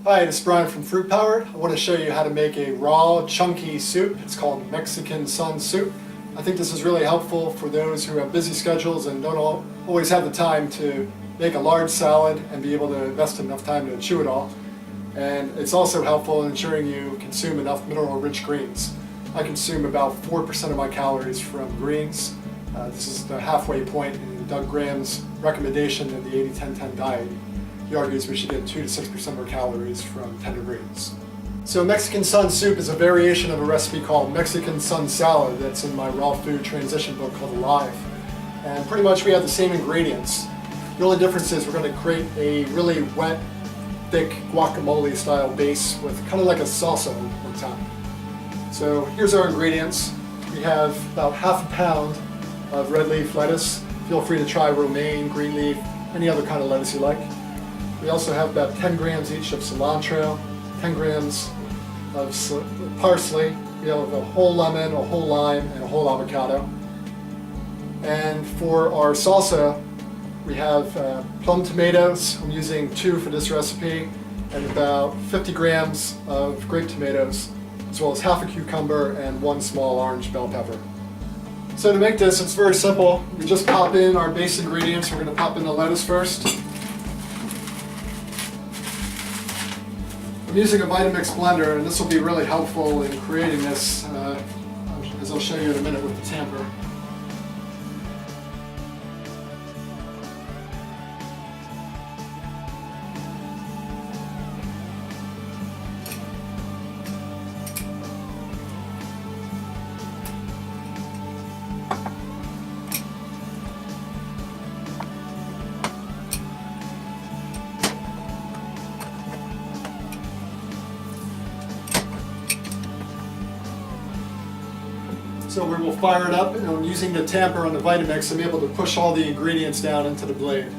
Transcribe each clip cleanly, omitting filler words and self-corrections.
Hi, this is Brian from Fruit Powered. I want to show you how to make a raw, chunky soup. It's called Mexican Sun Soup. I think this is really helpful for those who have busy schedules and don't always have the time to make a large salad and be able to invest enough time to chew it all. And it's also helpful in ensuring you consume enough mineral-rich greens. I consume about 4% of my calories from greens. This is the halfway point in Doug Graham's recommendation in the 80-10-10 diet. He argues we should get 2 to 6% of our calories from tender greens. So Mexican Sun Soup is a variation of a recipe called Mexican Sun Salad that's in my raw food transition book called Alive. And pretty much we have the same ingredients. The only difference is we're going to create a really wet, thick guacamole style base with kind of like a salsa on top. So here's our ingredients. We have about half a pound of red leaf lettuce. Feel free to try romaine, green leaf, any other kind of lettuce you like. We also have about 10 grams each of cilantro, 10 grams of parsley. We have a whole lemon, a whole lime, and a whole avocado. And for our salsa, we have plum tomatoes. I'm using 2 for this recipe, and about 50 grams of grape tomatoes, as well as half a cucumber and 1 small orange bell pepper. So to make this, it's very simple. We just pop in our base ingredients. We're going to pop in the lettuce first. I'm using a Vitamix blender, and this will be really helpful in creating this, as I'll show you in a minute with the tamper. So we will fire it up, and I'm using the tamper on the Vitamix. I'm able to push all the ingredients down into the blade.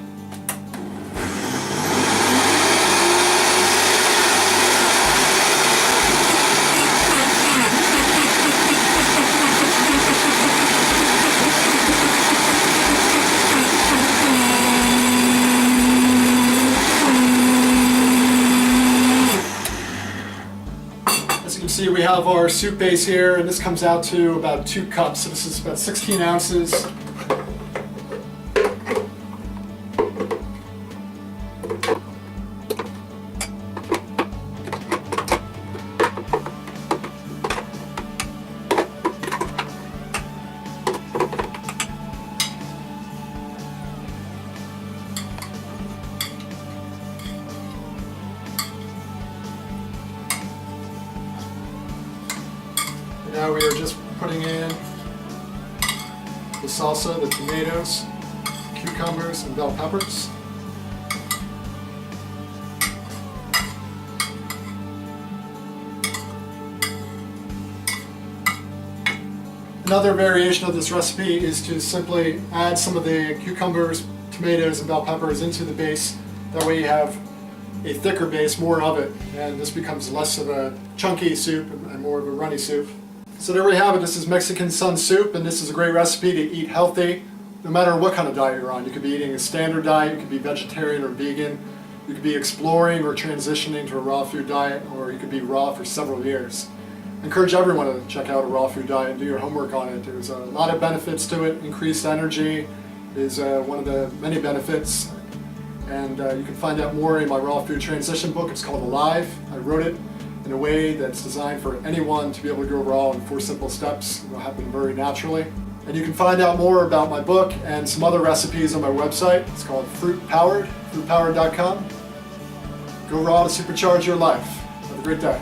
As you can see, we have our soup base here, and this comes out to about 2 cups. So this is about 16 ounces. Now we are just putting in the salsa, the tomatoes, cucumbers, and bell peppers. Another variation of this recipe is to simply add some of the cucumbers, tomatoes, and bell peppers into the base. That way you have a thicker base, more of it, and this becomes less of a chunky soup and more of a runny soup. So there we have it. This is Mexican Sun Soup, and this is a great recipe to eat healthy, no matter what kind of diet you're on. You could be eating a standard diet, you could be vegetarian or vegan, you could be exploring or transitioning to a raw food diet, or you could be raw for several years. I encourage everyone to check out a raw food diet and do your homework on it. There's a lot of benefits to it. Increased energy is one of the many benefits, and you can find out more in my raw food transition book. It's called Alive. I wrote it in a way that's designed for anyone to be able to go raw in 4 simple steps. It will happen very naturally. And you can find out more about my book and some other recipes on my website. It's called Fruit Powered, fruitpowered.com. Go raw to supercharge your life. Have a great day.